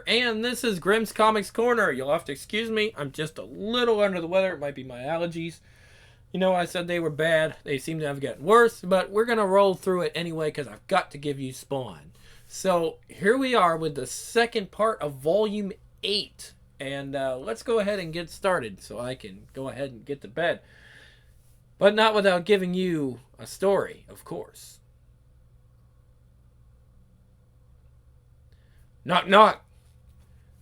And this is Grimm's Comics Corner. You'll have to excuse me. I'm just a little under the weather. It might be my allergies. You know, I said they were bad. They seem to have gotten worse, but we're going to roll through it anyway because I've got to give you Spawn. So here we are with the second part of Volume 8. And let's go ahead and get started so I can go ahead and get to bed. But not without giving you a story, of course. Knock, knock.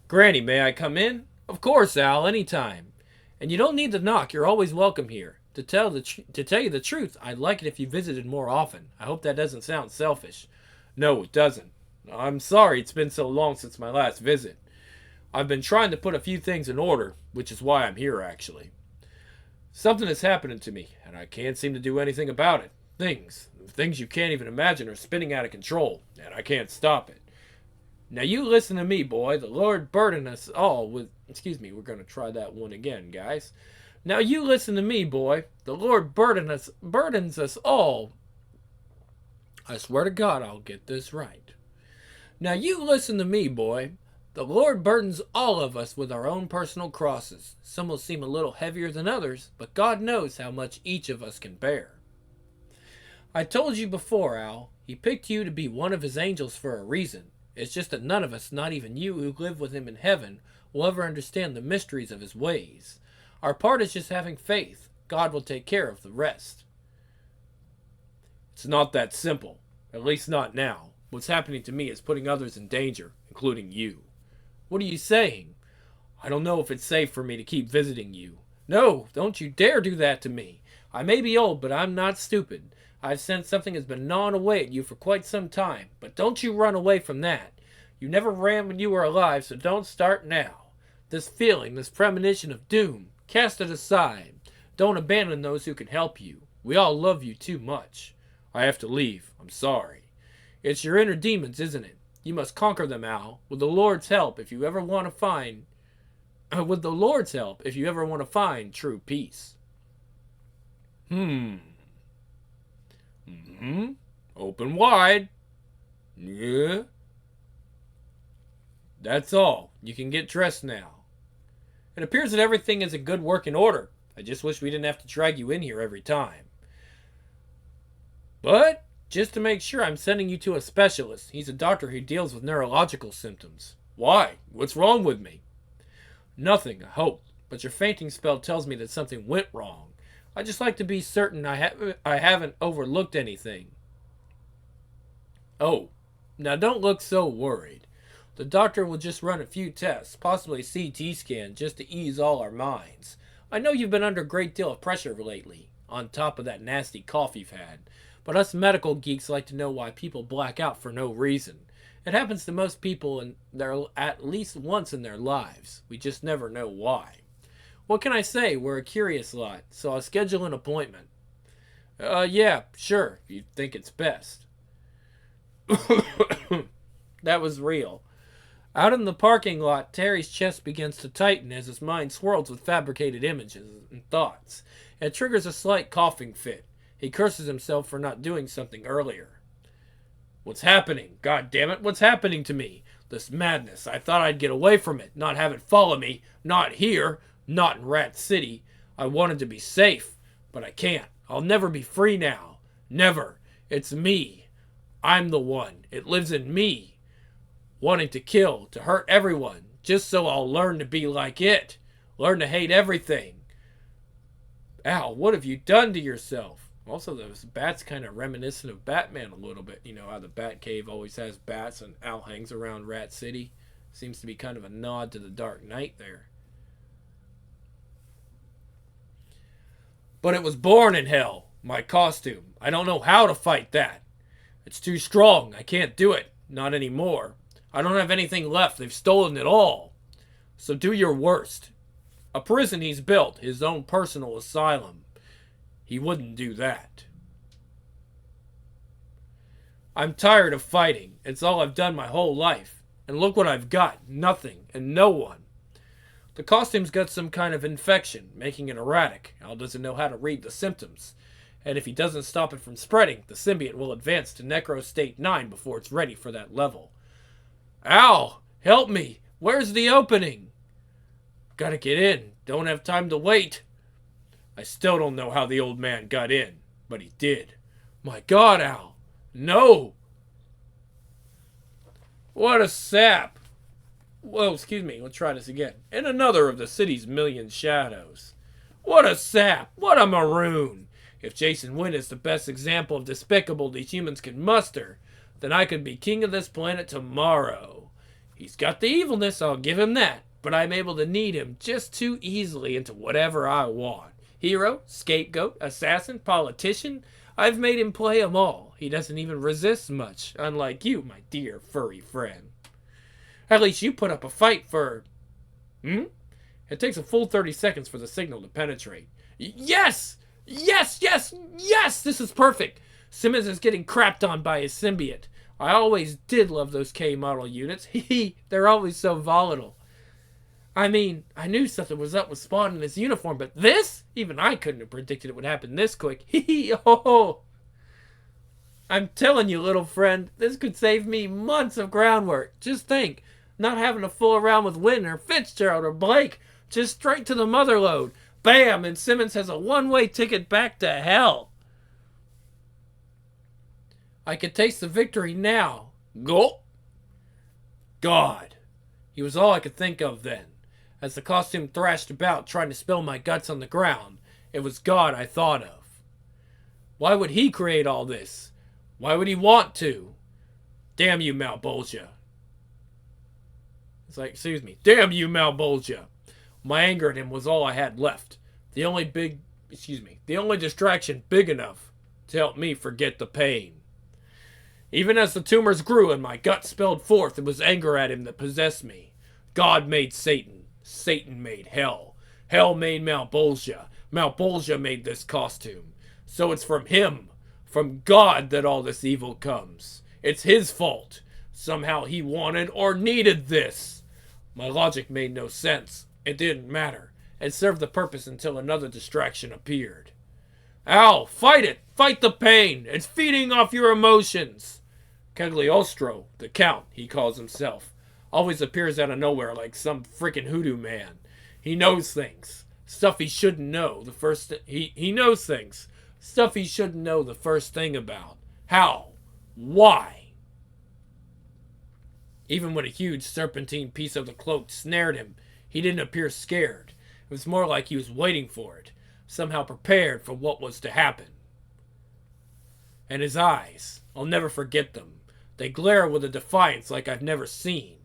Granny, may I come in? Of course, Al, anytime. And you don't need to knock. You're always welcome here. To tell you the truth, I'd like it if you visited more often. I hope that doesn't sound selfish. No, it doesn't. I'm sorry it's been so long since my last visit. I've been trying to put a few things in order, which is why I'm here, actually. Something is happening to me, and I can't seem to do anything about it. Things you can't even imagine are spinning out of control, and I can't stop it. Now you listen to me, boy. The Lord burden us all with... Excuse me, we're going to try that one again, guys. Now you listen to me, boy. The Lord burdens us all. I swear to God I'll get this right. Now you listen to me, boy. The Lord burdens all of us with our own personal crosses. Some will seem a little heavier than others, but God knows how much each of us can bear. I told you before, Al. He picked you to be one of his angels for a reason. It's just that none of us, not even you who live with him in heaven, will ever understand the mysteries of his ways. Our part is just having faith. God will take care of the rest. It's not that simple. At least not now. What's happening to me is putting others in danger, including you. What are you saying? I don't know if it's safe for me to keep visiting you. No, don't you dare do that to me. I may be old, but I'm not stupid. I've sensed something has been gnawing away at you for quite some time, but don't you run away from that. You never ran when you were alive, so don't start now. This feeling, this premonition of doom, cast it aside. Don't abandon those who can help you. We all love you too much. I have to leave. I'm sorry. It's your inner demons, isn't it? You must conquer them, Al, with the Lord's help if you ever want to find... with the Lord's help if you ever want to find true peace. Open wide. Yeah. That's all. You can get dressed now. It appears that everything is in good working order. I just wish we didn't have to drag you in here every time. But, just to make sure, I'm sending you to a specialist. He's a doctor who deals with neurological symptoms. Why? What's wrong with me? Nothing, I hope. But your fainting spell tells me that something went wrong. I just like to be certain I haven't overlooked anything. Oh, now don't look so worried. The doctor will just run a few tests, possibly a CT scan, just to ease all our minds. I know you've been under a great deal of pressure lately, on top of that nasty cough you've had. But us medical geeks like to know why people black out for no reason. It happens to most people at least once in their lives. We just never know why. What can I say? We're a curious lot, so I'll schedule an appointment. Yeah, sure, if you think it's best. That was real. Out in the parking lot, Terry's chest begins to tighten as his mind swirls with fabricated images and thoughts. It triggers a slight coughing fit. He curses himself for not doing something earlier. What's happening? God damn it, what's happening to me? This madness. I thought I'd get away from it, not have it follow me. Not here. Not in Rat City. I wanted to be safe, but I can't. I'll never be free now. Never. It's me. I'm the one. It lives in me. Wanting to kill, to hurt everyone, just so I'll learn to be like it. Learn to hate everything. Al, what have you done to yourself? Also, those bats kind of reminiscent of Batman a little bit. You know how the Batcave always has bats and Al hangs around Rat City? Seems to be kind of a nod to the Dark Knight there. But it was born in hell, my costume. I don't know how to fight that. It's too strong. I can't do it. Not anymore. I don't have anything left. They've stolen it all. So do your worst. A prison he's built, his own personal asylum. He wouldn't do that. I'm tired of fighting. It's all I've done my whole life. And look what I've got. Nothing and no one. The costume's got some kind of infection, making it erratic. Al doesn't know how to read the symptoms. And if he doesn't stop it from spreading, the symbiote will advance to Necro State 9 before it's ready for that level. Al, help me! Where's the opening? Gotta get in. Don't have time to wait. I still don't know how the old man got in, but he did. My God, Al. No! What a sap. Whoa, excuse me. Let's try this again. In another of the city's million shadows. What a sap. What a maroon. If Jason Wynn is the best example of despicable these humans can muster, then I could be king of this planet tomorrow. He's got the evilness, I'll give him that, but I'm able to knead him just too easily into whatever I want. Hero, scapegoat, assassin, politician, I've made him play 'em all. He doesn't even resist much, unlike you, my dear furry friend. At least you put up a fight for... It takes a full 30 seconds for the signal to penetrate. Yes! Yes, yes, yes! This is perfect. Simmons is getting crapped on by his symbiote. I always did love those K-model units. They're always so volatile. I mean, I knew something was up with Spawn in his uniform, but this? Even I couldn't have predicted it would happen this quick. Oh. I'm telling you, little friend, this could save me months of groundwork. Just think, not having to fool around with Wynn or Fitzgerald or Blake. Just straight to the motherlode. Bam! And Simmons has a one-way ticket back to hell. I could taste the victory now. Gulp. God. He was all I could think of then. As the costume thrashed about, trying to spill my guts on the ground, it was God I thought of. Why would he create all this? Why would he want to? Damn you, Malbolgia. It's like, excuse me. Damn you, Malbolgia. My anger at him was all I had left. The only distraction big enough to help me forget the pain. Even as the tumors grew and my gut spilled forth, it was anger at him that possessed me. God made Satan. Satan made hell. Hell made Malbolgia. Malbolgia made this costume. So it's from him, from God, that all this evil comes. It's his fault. Somehow he wanted or needed this. My logic made no sense. It didn't matter. It served the purpose until another distraction appeared. Al, fight it! Fight the pain! It's feeding off your emotions! Cagliostro, the Count, he calls himself, always appears out of nowhere like some frickin' hoodoo man. He knows things. Stuff he shouldn't know he knows things. Stuff he shouldn't know the first thing about. How? Why? Even when a huge serpentine piece of the cloak snared him, he didn't appear scared. It was more like he was waiting for it, somehow prepared for what was to happen. And his eyes, I'll never forget them. They glare with a defiance like I've never seen.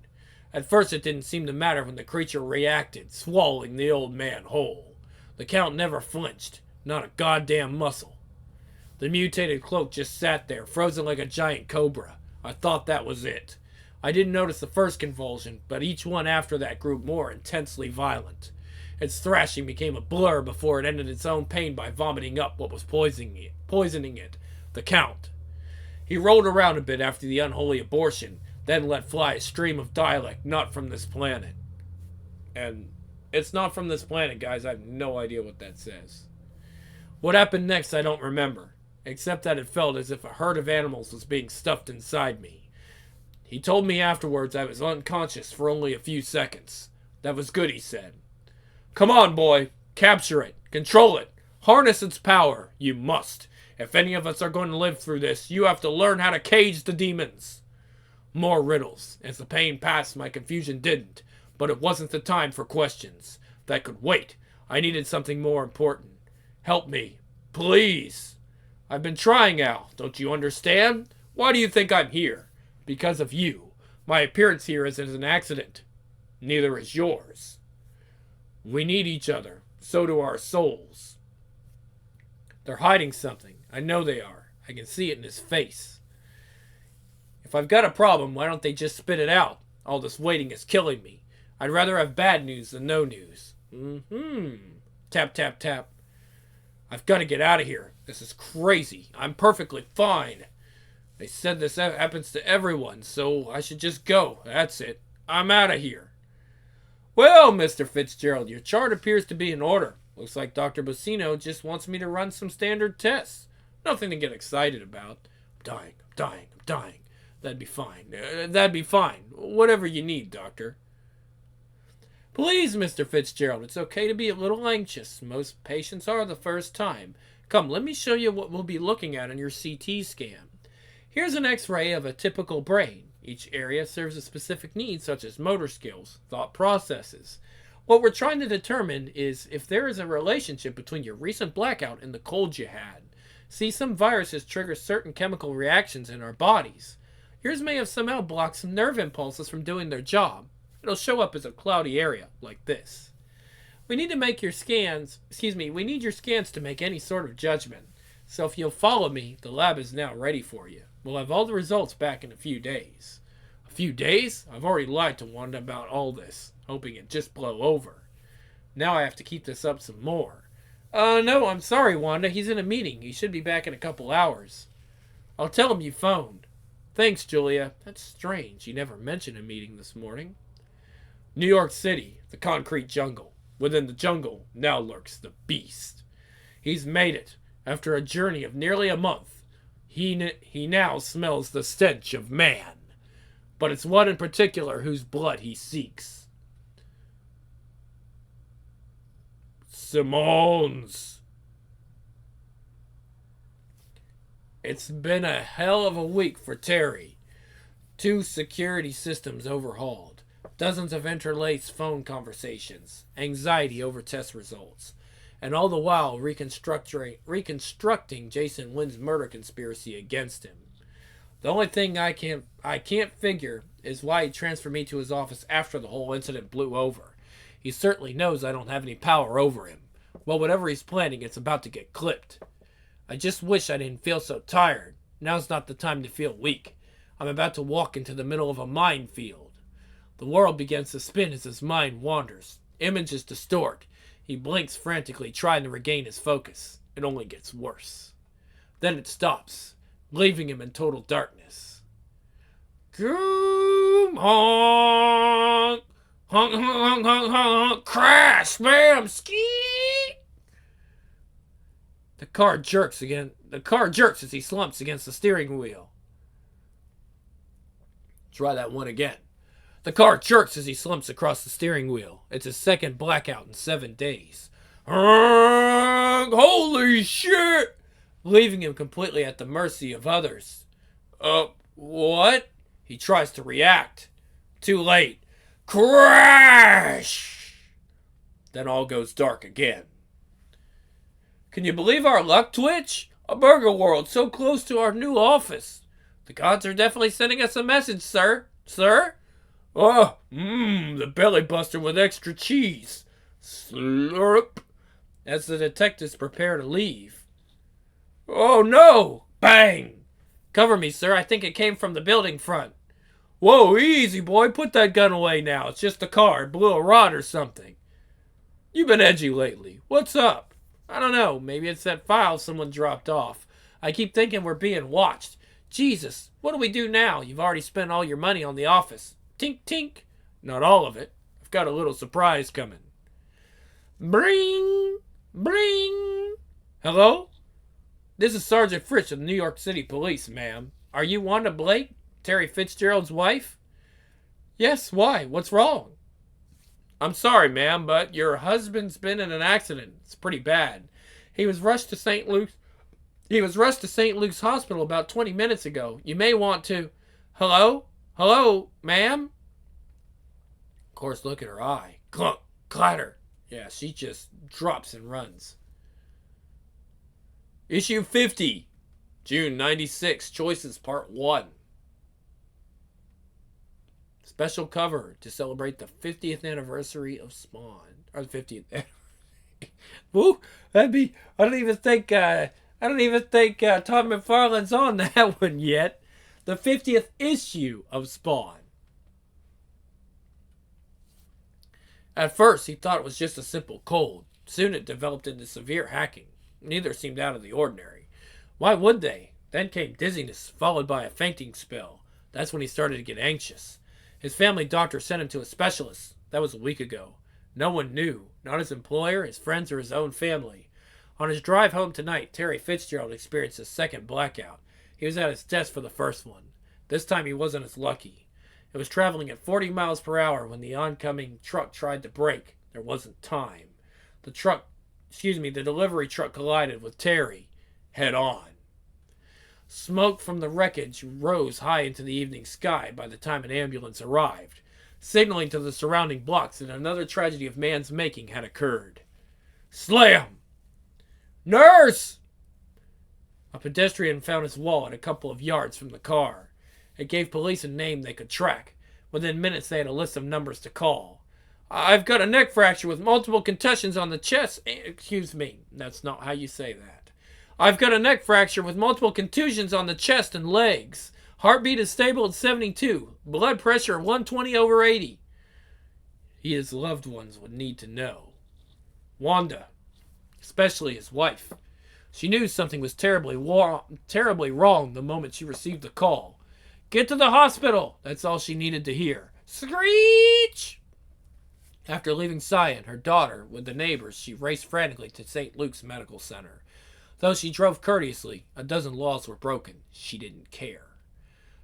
At first it didn't seem to matter when the creature reacted, swallowing the old man whole. The Count never flinched, not a goddamn muscle. The mutated cloak just sat there, frozen like a giant cobra. I thought that was it. I didn't notice the first convulsion, but each one after that grew more intensely violent. Its thrashing became a blur before it ended its own pain by vomiting up what was poisoning it, the Count. He rolled around a bit after the unholy abortion, then let fly a stream of dialect not from this planet. And it's not from this planet, guys. I have no idea what that says. What happened next, I don't remember, except that it felt as if a herd of animals was being stuffed inside me. He told me afterwards I was unconscious for only a few seconds. That was good, he said. Come on, boy. Capture it. Control it. Harness its power. You must. If any of us are going to live through this, you have to learn how to cage the demons. More riddles. As the pain passed, my confusion didn't. But it wasn't the time for questions. That could wait. I needed something more important. Help me. Please. I've been trying, Al. Don't you understand? Why do you think I'm here? Because of you. My appearance here isn't an accident. Neither is yours. We need each other. So do our souls. They're hiding something. I know they are. I can see it in his face. If I've got a problem, why don't they just spit it out? All this waiting is killing me. I'd rather have bad news than no news. Tap, tap, tap. I've got to get out of here. This is crazy. I'm perfectly fine. They said this happens to everyone, so I should just go. That's it. I'm out of here. Well, Mr. Fitzgerald, your chart appears to be in order. Looks like Dr. Bocino just wants me to run some standard tests. Nothing to get excited about. I'm dying. That'd be fine. Whatever you need, Doctor. Please, Mr. Fitzgerald, it's okay to be a little anxious. Most patients are the first time. Come, let me show you what we'll be looking at on your CT scan. Here's an x-ray of a typical brain. Each area serves a specific need, such as motor skills, thought processes. What we're trying to determine is if there is a relationship between your recent blackout and the cold you had. See, some viruses trigger certain chemical reactions in our bodies. Yours may have somehow blocked some nerve impulses from doing their job. It'll show up as a cloudy area, like this. We need your scans to make any sort of judgment. So if you'll follow me, the lab is now ready for you. We'll have all the results back in a few days. A few days? I've already lied to Wanda about all this, hoping it'd just blow over. Now I have to keep this up some more. No, I'm sorry, Wanda. He's in a meeting. He should be back in a couple hours. I'll tell him you phoned. Thanks, Julia. That's strange. You never mentioned a meeting this morning. New York City, the concrete jungle. Within the jungle now lurks the beast. He's made it. After a journey of nearly a month, he now smells the stench of man. But it's one in particular whose blood he seeks. Simone's. It's been a hell of a week for Terry. 2 security systems overhauled. Dozens of interlaced phone conversations. Anxiety over test results. And all the while reconstructing Jason Wynn's murder conspiracy against him. The only thing I can't figure is why he transferred me to his office after the whole incident blew over. He certainly knows I don't have any power over him. Well, whatever he's planning, it's about to get clipped. I just wish I didn't feel so tired. Now's not the time to feel weak. I'm about to walk into the middle of a minefield. The world begins to spin as his mind wanders. Images distort. He blinks frantically, trying to regain his focus. It only gets worse. Then it stops, leaving him in total darkness. Come on! Honk, honk, honk, honk, honk, crash! Bam! Ski! The car jerks as he slumps against the steering wheel. Try that one again. The car jerks as he slumps across the steering wheel. It's his second blackout in 7 days. Holy shit! Leaving him completely at the mercy of others. What? He tries to react. Too late. Crash! Then all goes dark again. Can you believe our luck, Twitch? A burger world so close to our new office. The gods are definitely sending us a message, sir. Sir? Oh, the belly buster with extra cheese. Slurp. As the detectives prepare to leave. Oh no! Bang! Cover me, sir. I think it came from the building front. Whoa, easy, boy. Put that gun away now. It's just a car. It blew a rod or something. You've been edgy lately. What's up? I don't know. Maybe it's that file someone dropped off. I keep thinking we're being watched. Jesus, what do we do now? You've already spent all your money on the office. Tink, tink. Not all of it. I've got a little surprise coming. Bring! Bring! Hello? This is Sergeant Fritz of the New York City Police, ma'am. Are you Wanda Blake, Terry Fitzgerald's wife? Yes, why? What's wrong? I'm sorry, ma'am, but your husband's been in an accident. It's pretty bad. He was rushed to St. Luke's Hospital about 20 minutes ago. You may want to... Hello? Hello, ma'am? Of course, look at her eye. Clunk, clatter. Yeah, she just drops and runs. Issue 50. June 96. Choices Part 1. Special cover to celebrate the 50th anniversary of Spawn. Or the 50th. Woo! That'd be... I don't even think Todd McFarlane's on that one yet. The 50th issue of Spawn. At first, he thought it was just a simple cold. Soon it developed into severe hacking. Neither seemed out of the ordinary. Why would they? Then came dizziness, followed by a fainting spell. That's when he started to get anxious. His family doctor sent him to a specialist. That was a week ago. No one knew. Not his employer, his friends, or his own family. On his drive home tonight, Terry Fitzgerald experienced a second blackout. He was at his desk for the first one. This time he wasn't as lucky. It was traveling at 40 miles per hour when the oncoming truck tried to brake. There wasn't time. The delivery truck collided with Terry head on. Smoke from the wreckage rose high into the evening sky by the time an ambulance arrived, signaling to the surrounding blocks that another tragedy of man's making had occurred. Slam! Nurse! A pedestrian found his wallet a couple of yards from the car. It gave police a name they could track. Within minutes, they had a list of numbers to call. I've got a neck fracture with multiple concussions on the chest. Excuse me, that's not how you say that. I've got a neck fracture with multiple contusions on the chest and legs. Heartbeat is stable at 72. Blood pressure 120/80. His loved ones would need to know. Wanda, especially his wife. She knew something was terribly wrong the moment she received the call. Get to the hospital! That's all she needed to hear. Screech! After leaving Cyan, her daughter, with the neighbors, she raced frantically to St. Luke's Medical Center. Though she drove courteously, a dozen laws were broken. She didn't care.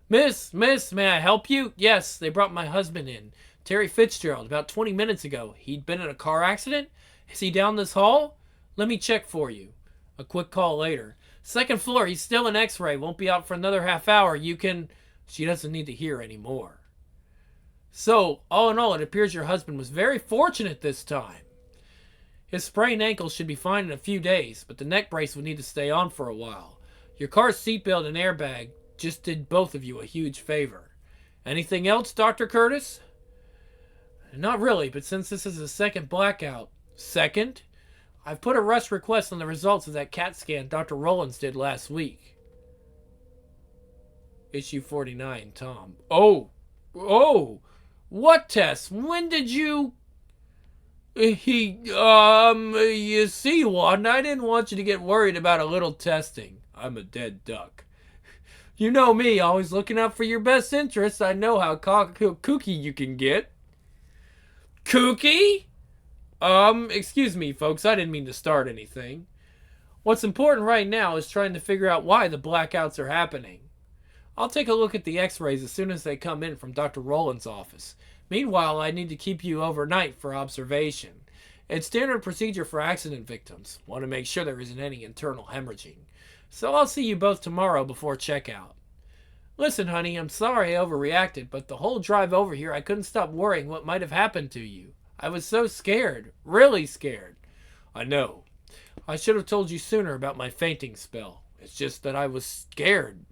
Miss, may I help you? Yes, they brought my husband in. Terry Fitzgerald, about 20 minutes ago. He'd been in a car accident? Is he down this hall? Let me check for you. A quick call later. Second floor, he's still in x-ray. Won't be out for another half hour. You can... She doesn't need to hear anymore. So, all in all, it appears your husband was very fortunate this time. His sprained ankle should be fine in a few days, but the neck brace would need to stay on for a while. Your car's seatbelt and airbag just did both of you a huge favor. Anything else, Dr. Curtis? Not really, but since this is the second blackout... Second? I've put a rush request on the results of that CAT scan Dr. Rollins did last week. Issue 49, Tom. Oh! What test? When did you... You see, Juan, I didn't want you to get worried about a little testing. I'm a dead duck. You know me, always looking out for your best interests. I know how kooky you can get. Kooky? Excuse me, folks, I didn't mean to start anything. What's important right now is trying to figure out why the blackouts are happening. I'll take a look at the x-rays as soon as they come in from Dr. Rowland's office. Meanwhile, I need to keep you overnight for observation. It's standard procedure for accident victims. Want to make sure there isn't any internal hemorrhaging. So I'll see you both tomorrow before checkout. Listen, honey, I'm sorry I overreacted, but the whole drive over here I couldn't stop worrying what might have happened to you. I was so scared. Really scared. I know. I should have told you sooner about my fainting spell. It's just that I was scared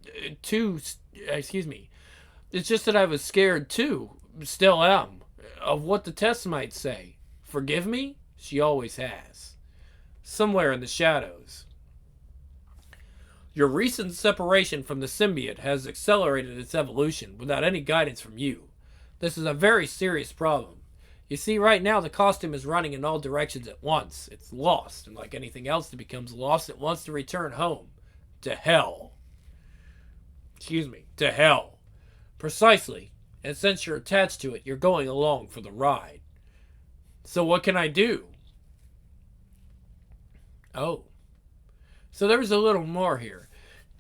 too. It's just that I was scared too. Still am. Of what the tests might say. Forgive me? She always has. Somewhere in the shadows. Your recent separation from the symbiote has accelerated its evolution without any guidance from you. This is a very serious problem. You see, right now the costume is running in all directions at once. It's lost, and like anything else that becomes lost, it wants to return home. To hell. To hell. Precisely. And since you're attached to it, you're going along for the ride. So what can I do? Oh. So there's a little more here.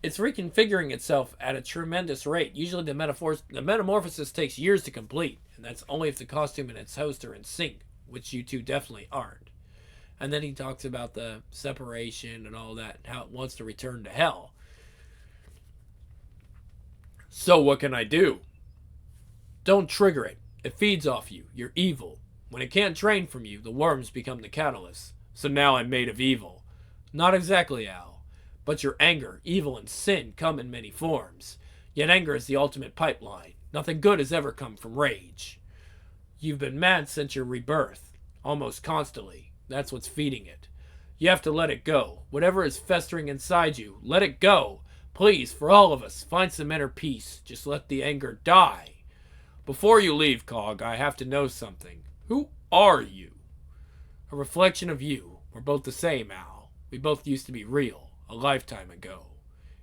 It's reconfiguring itself at a tremendous rate. Usually the metamorphosis takes years to complete, and that's only if the costume and its host are in sync, which you two definitely aren't. And then he talks about the separation and all that, and how it wants to return to hell. So what can I do? Don't trigger it. It feeds off you. You're evil. When it can't drain from you, the worms become the catalyst. So now I'm made of evil. Not exactly, Al. But your anger, evil, and sin come in many forms. Yet anger is the ultimate pipeline. Nothing good has ever come from rage. You've been mad since your rebirth. Almost constantly. That's what's feeding it. You have to let it go. Whatever is festering inside you, let it go. Please, for all of us, find some inner peace. Just let the anger die. Before you leave, Cog, I have to know something. Who are you? A reflection of you. We're both the same, Al. We both used to be real, a lifetime ago.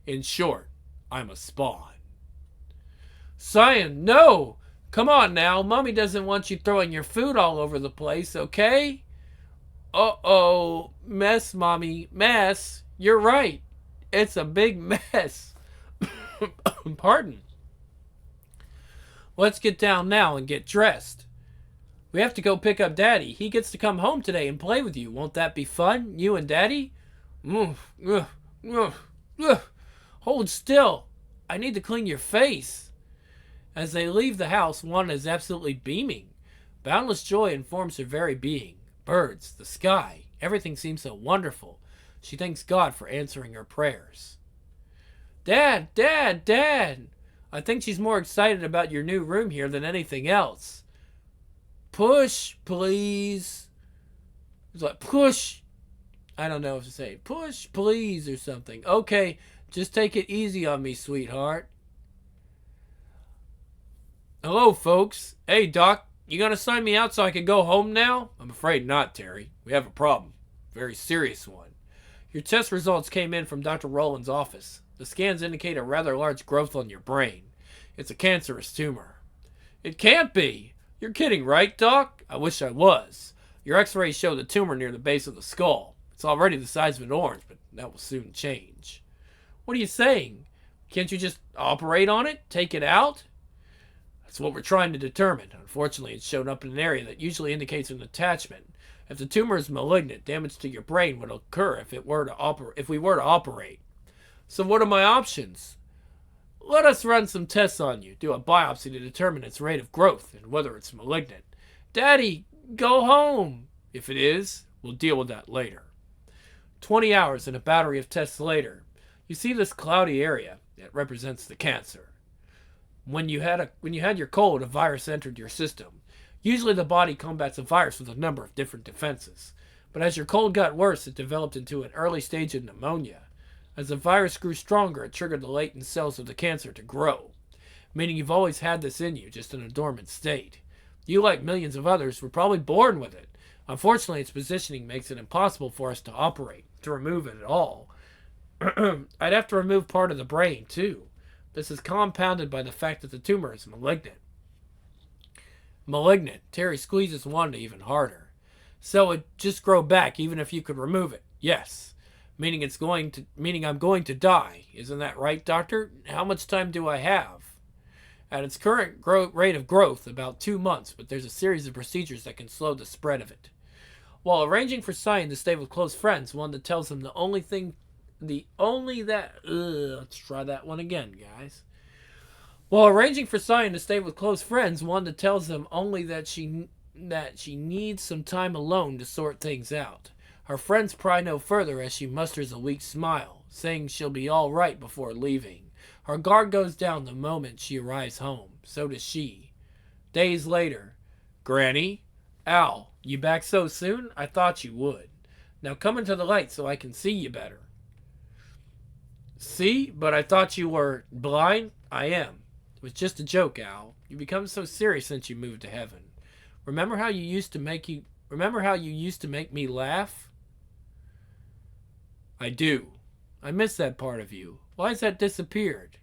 In short, I'm a spawn. Cyan, no! Come on now, Mommy doesn't want you throwing your food all over the place, okay? Uh-oh, mess, Mommy, mess. You're right. It's a big mess. Pardon. Let's get down now and get dressed. We have to go pick up Daddy. He gets to come home today and play with you. Won't that be fun? You and Daddy? Mm, ugh, ugh, ugh. Hold still. I need to clean your face. As they leave the house, Wanda is absolutely beaming. Boundless joy informs her very being. Birds, the sky, everything seems so wonderful. She thanks God for answering her prayers. Dad, Dad, Dad! I think she's more excited about your new room here than anything else. Push, please. It's like, push. I don't know what to say. Push, please, or something. Okay, just take it easy on me, sweetheart. Hello, folks. Hey, Doc. You gonna sign me out so I can go home now? I'm afraid not, Terry. We have a problem. Very serious one. Your test results came in from Dr. Rowland's office. The scans indicate a rather large growth on your brain. It's a cancerous tumor. It can't be! You're kidding, right, Doc? I wish I was. Your x-rays show the tumor near the base of the skull. It's already the size of an orange, but that will soon change. What are you saying? Can't you just operate on it? Take it out? That's what we're trying to determine. Unfortunately, it's shown up in an area that usually indicates an attachment. If the tumor is malignant, damage to your brain would occur if we were to operate. So what are my options? Let us run some tests on you. Do a biopsy to determine its rate of growth and whether it's malignant. Daddy, go home. If it is, we'll deal with that later. 20 hours and a battery of tests later, you see this cloudy area that represents the cancer. When you had your cold, a virus entered your system. Usually the body combats a virus with a number of different defenses. But as your cold got worse, it developed into an early stage of pneumonia. As the virus grew stronger, it triggered the latent cells of the cancer to grow, meaning you've always had this in you, just in a dormant state. You, like millions of others, were probably born with it. Unfortunately, its positioning makes it impossible for us to operate, to remove it at all. I'd have to remove part of the brain, too. This is compounded by the fact that the tumor is malignant. Malignant. Terry squeezes Wanda even harder. So it'd just grow back even if you could remove it. Yes. Meaning I'm going to die. Isn't that right, Doctor? How much time do I have? At its current rate of growth, about 2 months, but there's a series of procedures that can slow the spread of it. While arranging for Cyan to stay with close friends, Wanda tells him let's try that one again, guys. While arranging for Cyan to stay with close friends, Wanda tells him only that she needs some time alone to sort things out. Her friends pry no further as she musters a weak smile, saying she'll be all right before leaving. Her guard goes down the moment she arrives home. So does she. Days later. Granny? Al, you back so soon? I thought you would. Now come into the light so I can see you better. See? But I thought you were blind? I am. It was just a joke, Al. You become so serious since you moved to heaven. Remember how you used to make me laugh? I do. I miss that part of you. Why has that disappeared?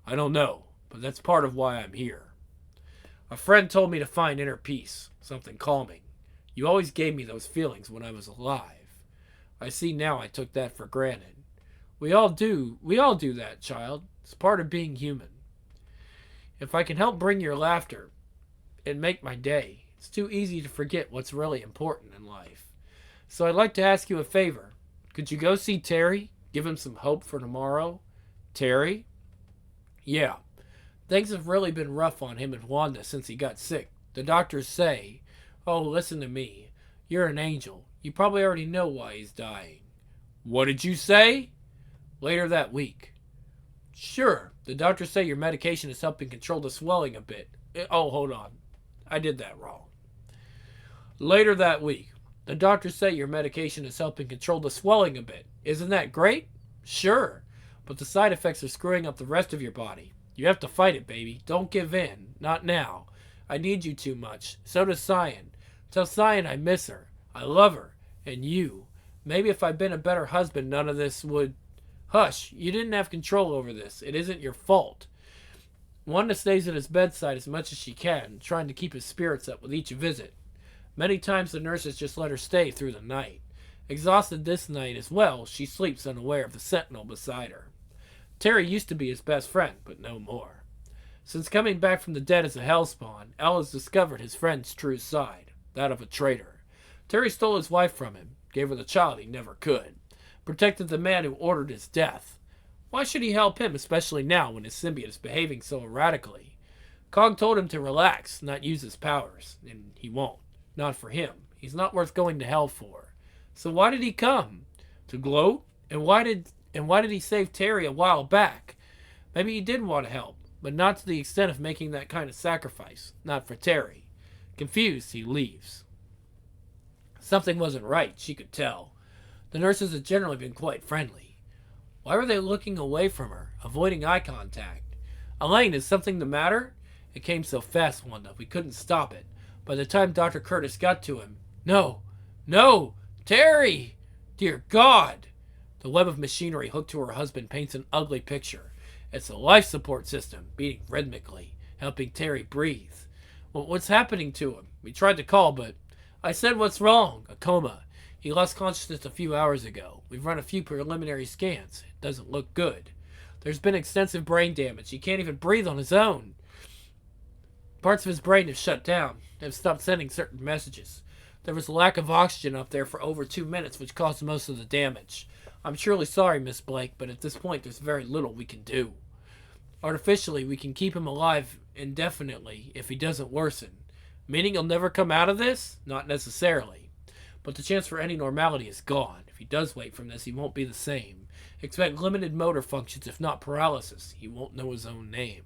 I don't know, but that's part of why I'm here. A friend told me to find inner peace, something calming. You always gave me those feelings when I was alive. I see now I took that for granted. We all do that, child. It's part of being human. If I can help bring your laughter and make my day, it's too easy to forget what's really important in life. So I'd like to ask you a favor. Could you go see Terry? Give him some hope for tomorrow? Terry? Yeah. Things have really been rough on him and Wanda since he got sick. The doctors say, oh, listen to me. You're an angel. You probably already know why he's dying. What did you say? Later that week. Sure. The doctors say your medication is helping control the swelling a bit. Oh, hold on. I did that wrong. Later that week. The doctors say your medication is helping control the swelling a bit. Isn't that great? Sure. But the side effects are screwing up the rest of your body. You have to fight it, baby. Don't give in. Not now. I need you too much. So does Cyan. Tell Cyan I miss her. I love her. And you. Maybe if I'd been a better husband, none of this would... Hush. You didn't have control over this. It isn't your fault. Wanda stays at his bedside as much as she can, trying to keep his spirits up with each visit. Many times the nurses just let her stay through the night. Exhausted this night as well, she sleeps unaware of the sentinel beside her. Terry used to be his best friend, but no more. Since coming back from the dead as a hellspawn, Al has discovered his friend's true side, that of a traitor. Terry stole his wife from him, gave her the child he never could, protected the man who ordered his death. Why should he help him, especially now when his symbiote is behaving so erratically? Cog told him to relax, not use his powers, and he won't. Not for him. He's not worth going to hell for. So why did he come? To gloat? And why did he save Terry a while back? Maybe he did want to help, but not to the extent of making that kind of sacrifice. Not for Terry. Confused, he leaves. Something wasn't right, she could tell. The nurses had generally been quite friendly. Why were they looking away from her, avoiding eye contact? Elaine, is something the matter? It came so fast, Wanda, we couldn't stop it. By the time Dr. Curtis got to him, no, Terry! Dear God! The web of machinery hooked to her husband paints an ugly picture. It's a life support system, beating rhythmically, helping Terry breathe. Well, what's happening to him? We tried to call, but... I said what's wrong. A coma. He lost consciousness a few hours ago. We've run a few preliminary scans. It doesn't look good. There's been extensive brain damage. He can't even breathe on his own. Parts of his brain have shut down. They've stopped sending certain messages. There was a lack of oxygen up there for over 2 minutes, which caused most of the damage. I'm surely sorry, Miss Blake, but at this point there's very little we can do. Artificially, we can keep him alive indefinitely if he doesn't worsen. Meaning he'll never come out of this? Not necessarily. But the chance for any normality is gone. If he does wake from this, he won't be the same. Expect limited motor functions, if not paralysis. He won't know his own name.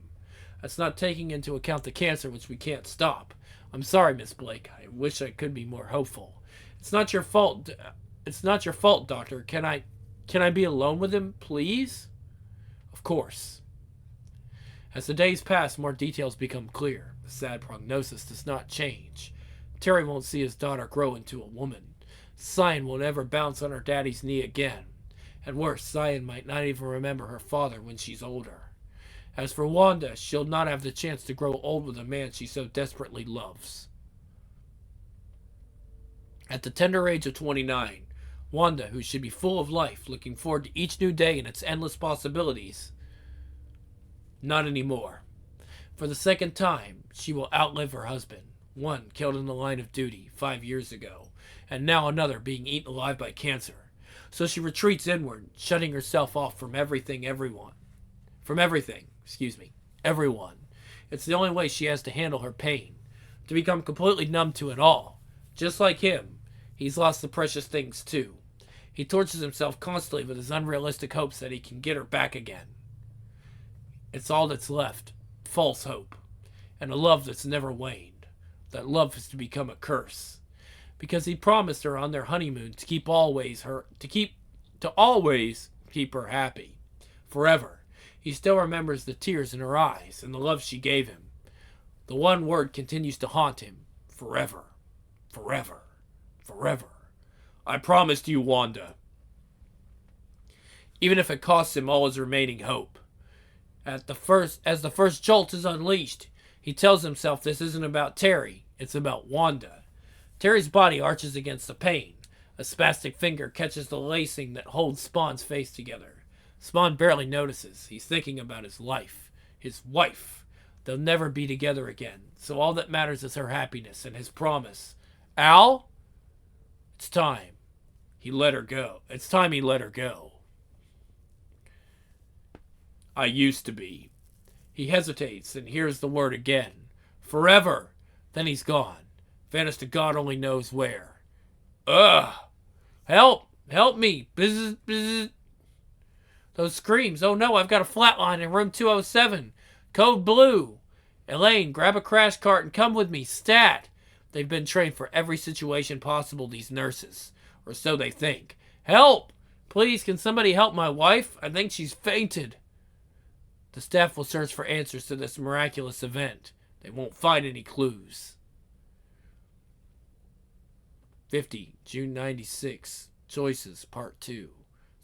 That's not taking into account the cancer, which we can't stop. I'm sorry, Miss Blake. I wish I could be more hopeful. It's not your fault. It's not your fault, Doctor. Can I be alone with him, please? Of course. As the days pass, more details become clear. The sad prognosis does not change. Terry won't see his daughter grow into a woman. Cyan won't ever bounce on her daddy's knee again. At worst, Cyan might not even remember her father when she's older. As for Wanda, she'll not have the chance to grow old with a man she so desperately loves. At the tender age of 29, Wanda, who should be full of life, looking forward to each new day and its endless possibilities, not anymore. For the second time, she will outlive her husband, one killed in the line of duty 5 years ago, and now another being eaten alive by cancer. So she retreats inward, shutting herself off from everything. Everyone. It's the only way she has to handle her pain, to become completely numb to it all. Just like him, he's lost the precious things too. He tortures himself constantly with his unrealistic hopes that he can get her back again. It's all that's left. False hope. And a love that's never waned. That love is to become a curse. Because he promised her on their honeymoon to always keep her happy. Forever. He still remembers the tears in her eyes and the love she gave him. The one word continues to haunt him. Forever. Forever. Forever. I promised you, Wanda. Even if it costs him all his remaining hope. As the first jolt is unleashed, he tells himself this isn't about Terry, it's about Wanda. Terry's body arches against the pain. A spastic finger catches the lacing that holds Spawn's face together. Spawn barely notices. He's thinking about his life. His wife. They'll never be together again, so all that matters is her happiness and his promise. Al? It's time. He let her go. It's time he let her go. I used to be. He hesitates and hears the word again. Forever. Then he's gone. Vanished to God only knows where. Ugh. Help. Help me. Bzz, bzz. Those screams. Oh no, I've got a flatline in room 207. Code blue. Elaine, grab a crash cart and come with me. Stat. They've been trained for every situation possible, these nurses. Or so they think. Help. Please, can somebody help my wife? I think she's fainted. The staff will search for answers to this miraculous event. They won't find any clues. 50, June 96. Choices, Part 2.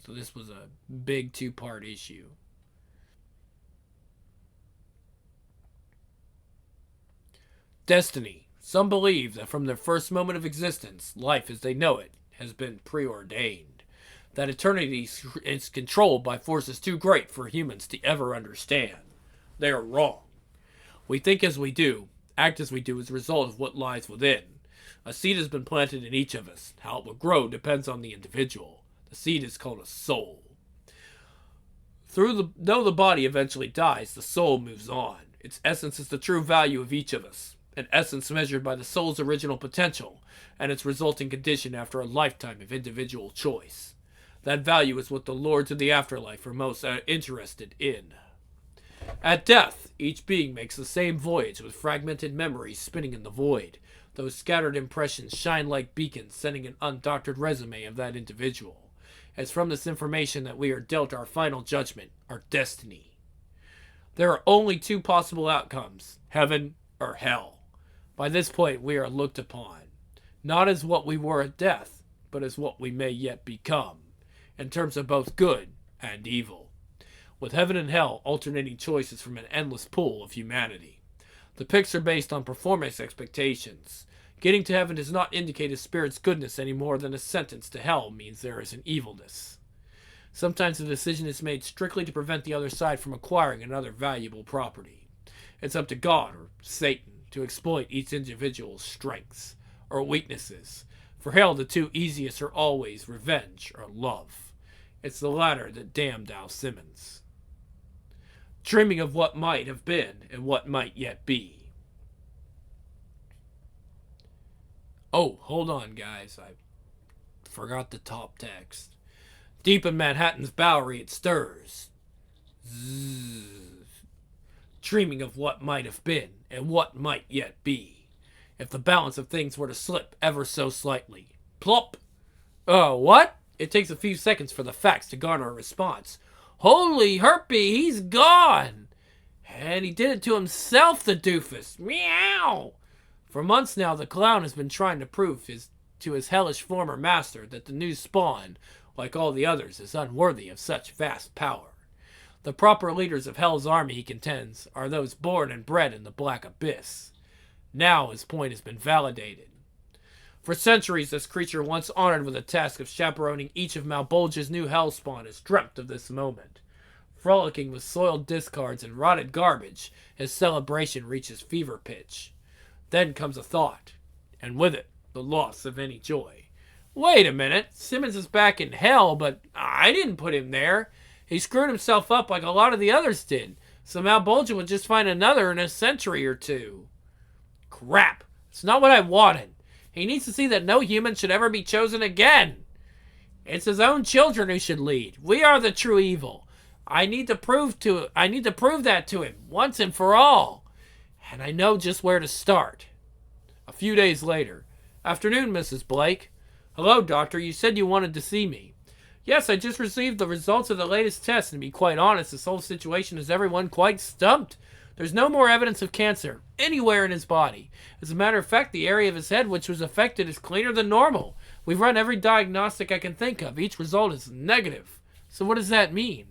So this was a big 2-part issue. Destiny. Some believe that from their first moment of existence, life as they know it has been preordained. That eternity is controlled by forces too great for humans to ever understand. They are wrong. We think as we do, act as we do as a result of what lies within. A seed has been planted in each of us. How it will grow depends on the individual. The seed is called a soul. Though the body eventually dies, the soul moves on. Its essence is the true value of each of us, an essence measured by the soul's original potential and its resulting condition after a lifetime of individual choice. That value is what the lords of the afterlife are most interested in. At death, each being makes the same voyage with fragmented memories spinning in the void. Those scattered impressions shine like beacons, sending an undoctored resume of that individual. It's from this information that we are dealt our final judgment, our destiny. There are only two possible outcomes, heaven or hell. By this point, we are looked upon, not as what we were at death, but as what we may yet become, in terms of both good and evil. With heaven and hell alternating choices from an endless pool of humanity. The picks are based on performance expectations. Getting to heaven does not indicate a spirit's goodness any more than a sentence to hell means there is an evilness. Sometimes the decision is made strictly to prevent the other side from acquiring another valuable property. It's up to God or Satan to exploit each individual's strengths or weaknesses. For hell, the two easiest are always revenge or love. It's the latter that damned Al Simmons. Dreaming of what might have been and what might yet be. Oh, hold on, guys. I forgot the top text. Deep in Manhattan's Bowery, it stirs. Zzz. Dreaming of what might have been and what might yet be. If the balance of things were to slip ever so slightly. Plop! Oh, what? It takes a few seconds for the facts to garner a response. Holy herpy, he's gone! And he did it to himself, the doofus. Meow! For months now, the clown has been trying to prove to his hellish former master that the new spawn, like all the others, is unworthy of such vast power. The proper leaders of Hell's army, he contends, are those born and bred in the black abyss. Now his point has been validated. For centuries, this creature once honored with the task of chaperoning each of Malbolge's new hellspawn has dreamt of this moment. Frolicking with soiled discards and rotted garbage, his celebration reaches fever pitch. Then comes a thought, and with it, the loss of any joy. Wait a minute, Simmons is back in hell, but I didn't put him there. He screwed himself up like a lot of the others did, so Malbolge would just find another in a century or two. Crap, it's not what I wanted. He needs to see that no human should ever be chosen again. It's his own children who should lead. We are the true evil. I need to prove that to him once and for all. And I know just where to start. A few days later. Afternoon, Mrs. Blake. Hello, doctor. You said you wanted to see me. Yes, I just received the results of the latest test, and to be quite honest, this whole situation has everyone quite stumped. There's no more evidence of cancer anywhere in his body. As a matter of fact, the area of his head which was affected is cleaner than normal. We've run every diagnostic I can think of. Each result is negative. So what does that mean?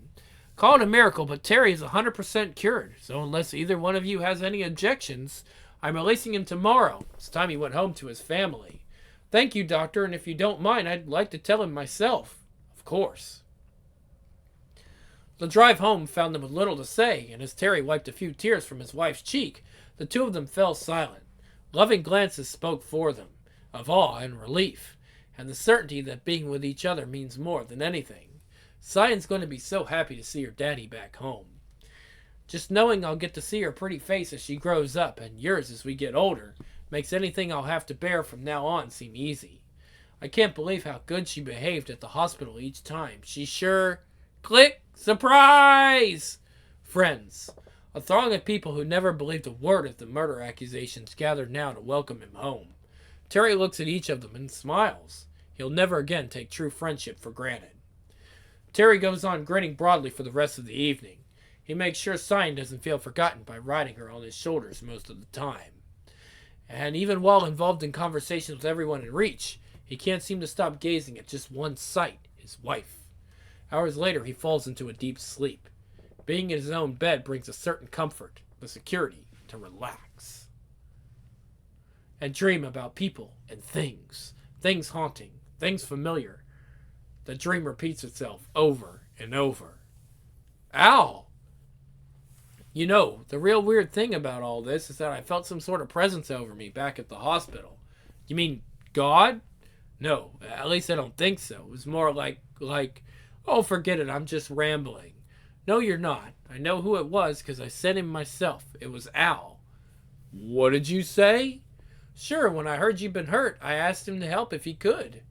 Call it a miracle, but Terry is 100% cured. So unless either one of you has any objections, I'm releasing him tomorrow. It's time he went home to his family. Thank you, doctor, and if you don't mind, I'd like to tell him myself. Of course. The drive home found them with little to say, and as Terry wiped a few tears from his wife's cheek, the two of them fell silent. Loving glances spoke for them, of awe and relief, and the certainty that being with each other means more than anything. Cyan's going to be so happy to see her daddy back home. Just knowing I'll get to see her pretty face as she grows up, and yours as we get older, makes anything I'll have to bear from now on seem easy. I can't believe how good she behaved at the hospital each time. She sure... Click! Surprise! Friends. A throng of people who never believed a word of the murder accusations gathered now to welcome him home. Terry looks at each of them and smiles. He'll never again take true friendship for granted. Terry goes on grinning broadly for the rest of the evening. He makes sure Cyan doesn't feel forgotten by riding her on his shoulders most of the time. And even while involved in conversations with everyone in reach, he can't seem to stop gazing at just one sight, his wife. Hours later, he falls into a deep sleep. Being in his own bed brings a certain comfort, the security to relax. And dream about people and things. Things haunting, things familiar. The dream repeats itself over and over. Ow! You know, the real weird thing about all this is that I felt some sort of presence over me back at the hospital. You mean God? No, at least I don't think so. It was more like, oh, forget it, I'm just rambling. No, you're not. I know who it was because I sent him myself. It was Al. What did you say? Sure, when I heard you'd been hurt, I asked him to help if he could.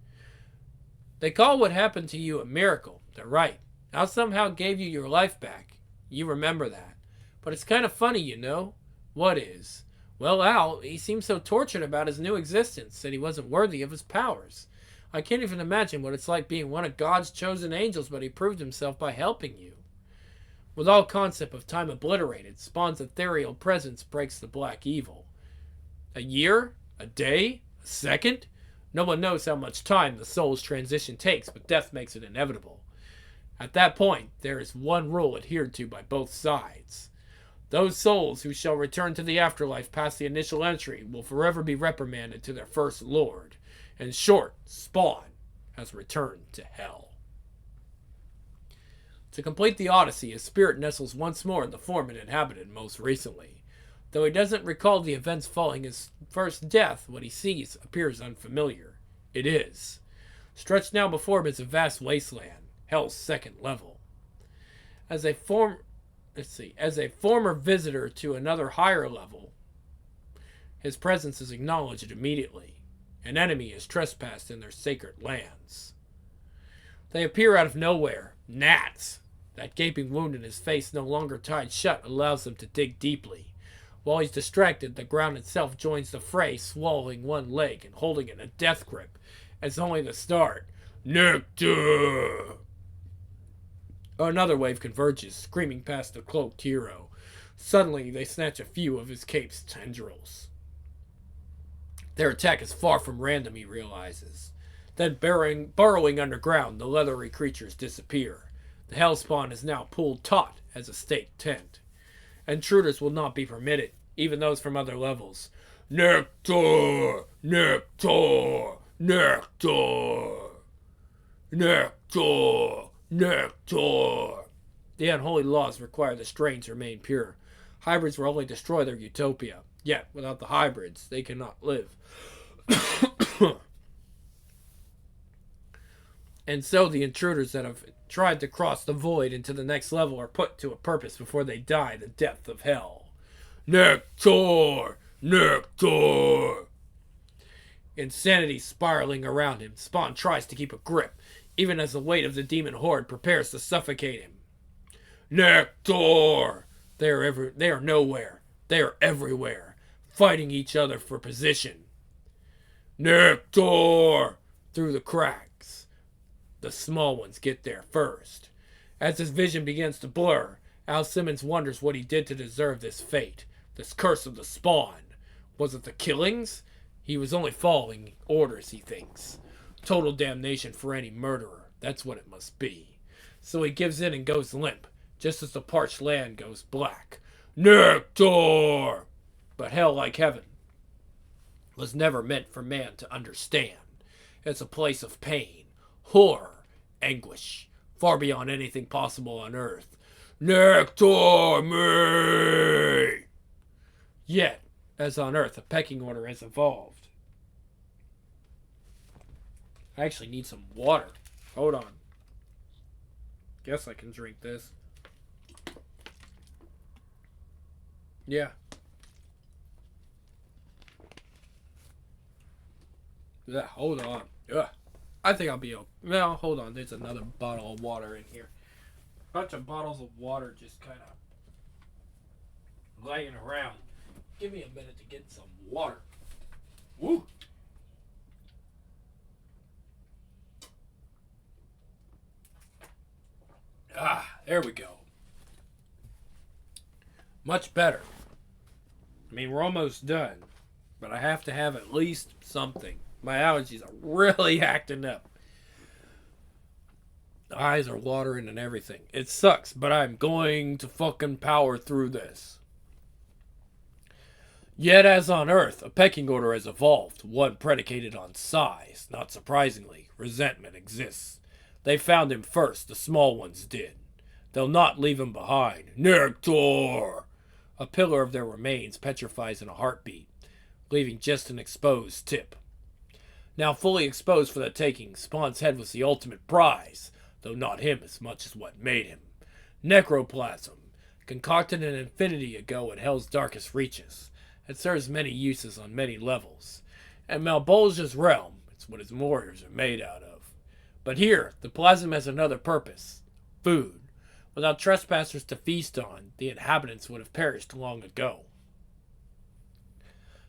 They call what happened to you a miracle. They're right. Al somehow gave you your life back. You remember that. But it's kind of funny, you know. What is? Well, Al, he seemed so tortured about his new existence that he wasn't worthy of his powers. I can't even imagine what it's like being one of God's chosen angels, but he proved himself by helping you. With all concept of time obliterated, Spawn's ethereal presence breaks the black evil. A year? A day? A second? No one knows how much time the soul's transition takes, but death makes it inevitable. At that point, there is one rule adhered to by both sides. Those souls who shall return to the afterlife past the initial entry will forever be reprimanded to their first lord. In short, Spawn has returned to hell. To complete the Odyssey, his spirit nestles once more in the form it inhabited most recently. Though he doesn't recall the events following his first death, what he sees appears unfamiliar. It is. Stretched now before him is a vast wasteland, Hell's second level. As a former visitor to another higher level, his presence is acknowledged immediately. An enemy is trespassed in their sacred lands. They appear out of nowhere, gnats. That gaping wound in his face, no longer tied shut, allows them to dig deeply. While he's distracted, the ground itself joins the fray, swallowing one leg and holding it in a death grip. It's only the start. Nectar! Another wave converges, screaming past the cloaked hero. Suddenly, they snatch a few of his cape's tendrils. Their attack is far from random, he realizes. Then, burrowing underground, the leathery creatures disappear. The Hellspawn is now pulled taut as a stake tent. Intruders will not be permitted, even those from other levels. Nectar! Nectar! Nectar! Nectar! Nectar! The unholy laws require the strains remain pure. Hybrids will only destroy their utopia. Yet, without the hybrids, they cannot live. And so the intruders that have tried to cross the void into the next level are put to a purpose before they die the death of hell. Nectar! Nectar! Insanity spiraling around him, Spawn tries to keep a grip, even as the weight of the demon horde prepares to suffocate him. Nectar! They are nowhere. They are everywhere, fighting each other for position. Nectar! Through the cracks. The small ones get there first. As his vision begins to blur, Al Simmons wonders what he did to deserve this fate, this curse of the Spawn. Was it the killings? He was only following orders, he thinks. Total damnation for any murderer. That's what it must be. So he gives in and goes limp, just as the parched land goes black. Nectar! But hell, like heaven, was never meant for man to understand. It's a place of pain, horror, anguish, far beyond anything possible on earth. Nectar me! Yet, as on earth, a pecking order has evolved. I actually need some water. Hold on. Guess I can drink this. Yeah. Yeah, hold on. Ugh. I think I'll be okay. Well, hold on. There's another bottle of water in here. Bunch of bottles of water just kind of laying around. Give me a minute to get some water. Woo! Ah, there we go. Much better. I mean, we're almost done. But I have to have at least something. My allergies are really acting up. The eyes are watering and everything. It sucks, but I'm going to fucking power through this. Yet as on Earth, a pecking order has evolved, one predicated on size. Not surprisingly, resentment exists. They found him first, the small ones did. They'll not leave him behind. Nectar! A pillar of their remains petrifies in a heartbeat, leaving just an exposed tip. Now fully exposed for the taking, Spawn's head was the ultimate prize, though not him as much as what made him. Necroplasm, concocted an infinity ago in Hell's darkest reaches. It serves many uses on many levels. And Malbolgia's realm, it's what his warriors are made out of. But here, the plasm has another purpose. Food. Without trespassers to feast on, the inhabitants would have perished long ago.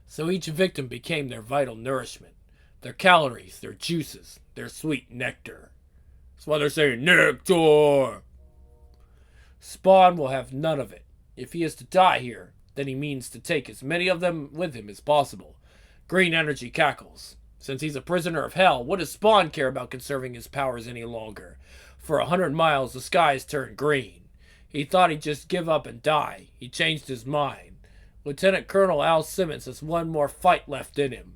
So each victim became their vital nourishment. Their calories, their juices, their sweet nectar. That's why they're saying nectar. Spawn will have none of it. If he is to die here, then he means to take as many of them with him as possible. Green energy cackles. Since he's a prisoner of hell, what does Spawn care about conserving his powers any longer? For 100 miles, the skies turned green. He thought he'd just give up and die. He changed his mind. Lieutenant Colonel Al Simmons has one more fight left in him.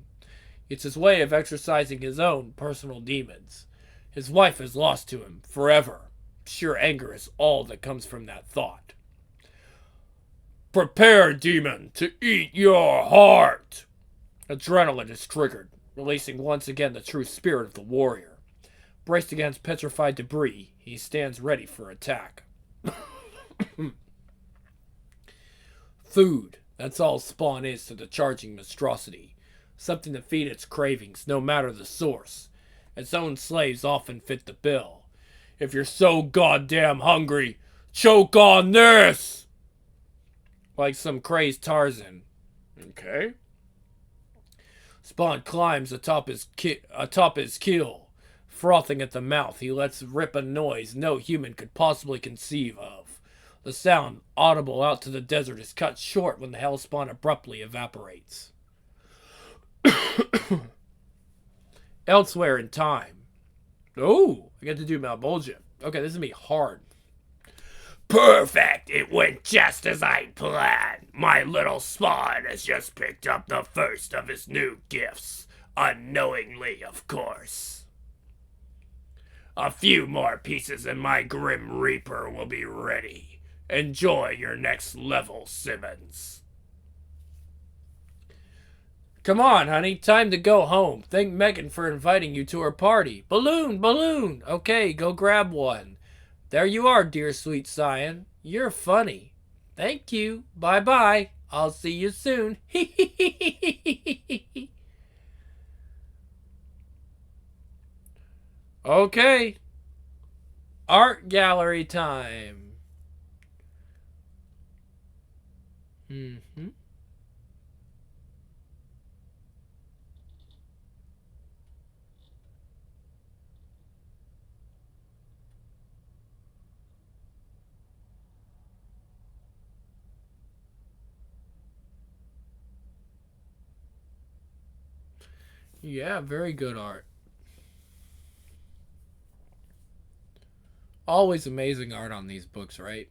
It's his way of exercising his own personal demons. His wife is lost to him forever. Pure anger is all that comes from that thought. Prepare, demon, to eat your heart! Adrenaline is triggered, releasing once again the true spirit of the warrior. Braced against petrified debris, he stands ready for attack. Food. That's all Spawn is to the charging monstrosity. Something to feed its cravings, no matter the source. Its own slaves often fit the bill. If you're so goddamn hungry, choke on this! Like some crazed Tarzan. Okay. Spawn climbs atop his keel. Frothing at the mouth, he lets rip a noise no human could possibly conceive of. The sound, audible out to the desert, is cut short when the hellspawn abruptly evaporates. Elsewhere in time. Oh, I get to do Malbolgia. Okay, this is going to be hard. Perfect! It went just as I planned. My little Spawn has just picked up the first of his new gifts. Unknowingly, of course. A few more pieces and my Grim Reaper will be ready. Enjoy your next level, Simmons. Come on, honey. Time to go home. Thank Megan for inviting you to her party. Balloon, balloon. Okay, go grab one. There you are, dear sweet Scion. You're funny. Thank you. Bye-bye. I'll see you soon. Okay. Art gallery time. Mm-hmm. Yeah, very good art. Always amazing art on these books, right?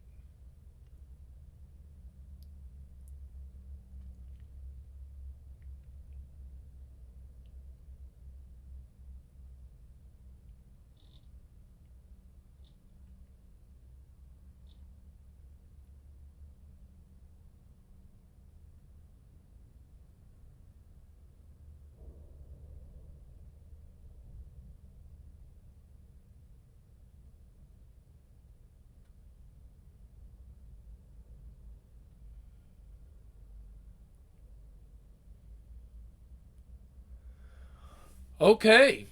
Okay.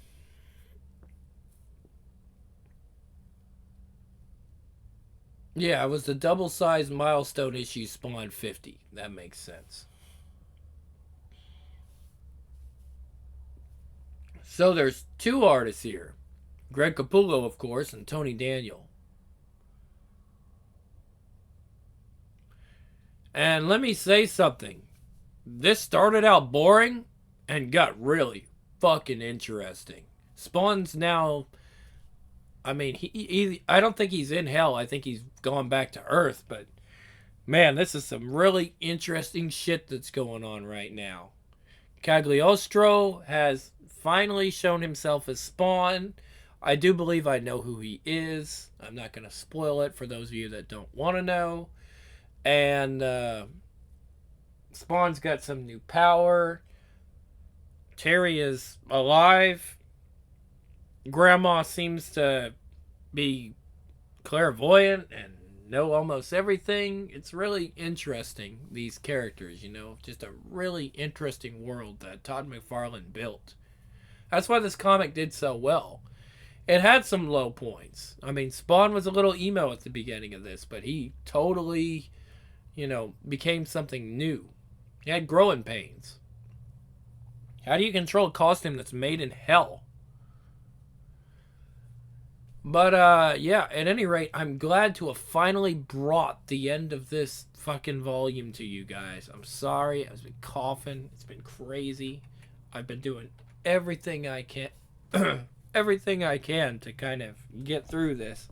Yeah, it was the double-sized milestone issue Spawn 50. That makes sense. So there's two artists here. Greg Capullo, of course, and Tony Daniel. And let me say something. This started out boring and got really fucking interesting. Spawn's now, I mean, I don't think he's in hell. I think he's gone back to Earth, but man, this is some really interesting shit that's going on right now. Cagliostro has finally shown himself as Spawn. I do believe I know who he is. I'm not going to spoil it for those of you that don't want to know. And Spawn's got some new power. Terry is alive. Grandma seems to be clairvoyant and know almost everything. It's really interesting, these characters, you know, just a really interesting world that Todd McFarlane built. That's why this comic did so well. It had some low points. I mean, Spawn was a little emo at the beginning of this, but he totally, you know, became something new. He had growing pains. How do you control a costume that's made in hell? But yeah, at any rate, I'm glad to have finally brought the end of this fucking volume to you guys. I'm sorry, I've been coughing. It's been crazy. I've been doing everything I can everything I can to kind of get through this.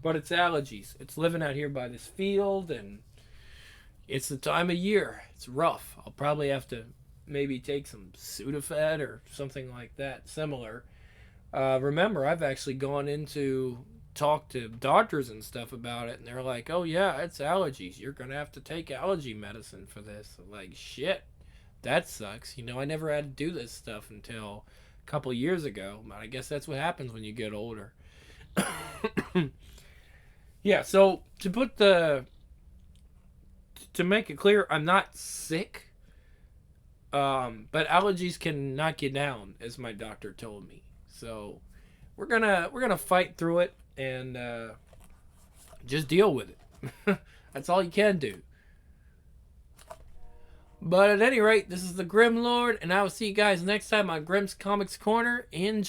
But it's allergies. It's living out here by this field, and it's the time of year. It's rough. I'll probably have to maybe take some Sudafed or something like that, similar. Remember, I've actually gone into talk to doctors and stuff about it, and they're like, "Oh yeah, it's allergies. You're gonna have to take allergy medicine for this." I'm like, shit, that sucks. You know, I never had to do this stuff until a couple years ago. But I guess that's what happens when you get older. Yeah. So to make it clear, I'm not sick. But allergies can knock you down, as my doctor told me. So we're gonna fight through it and just deal with it. That's all you can do. But at any rate, this is the Grim Lord, and I will see you guys next time on Grimm's Comics Corner in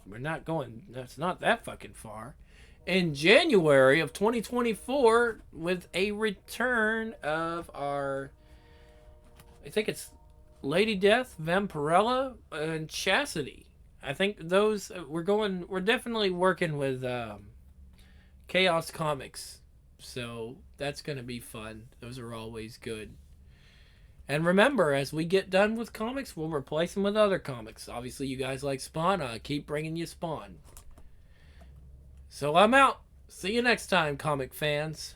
we're not going. That's not that fucking far. In January of 2024, with a return of our, I think it's Lady Death, Vampirella, and Chastity. I think those we're definitely working with Chaos Comics, so that's gonna be fun. Those are always good. And remember, as we get done with comics, we'll replace them with other comics. Obviously, you guys like Spawn. I keep bringing you Spawn. So I'm out. See you next time, comic fans.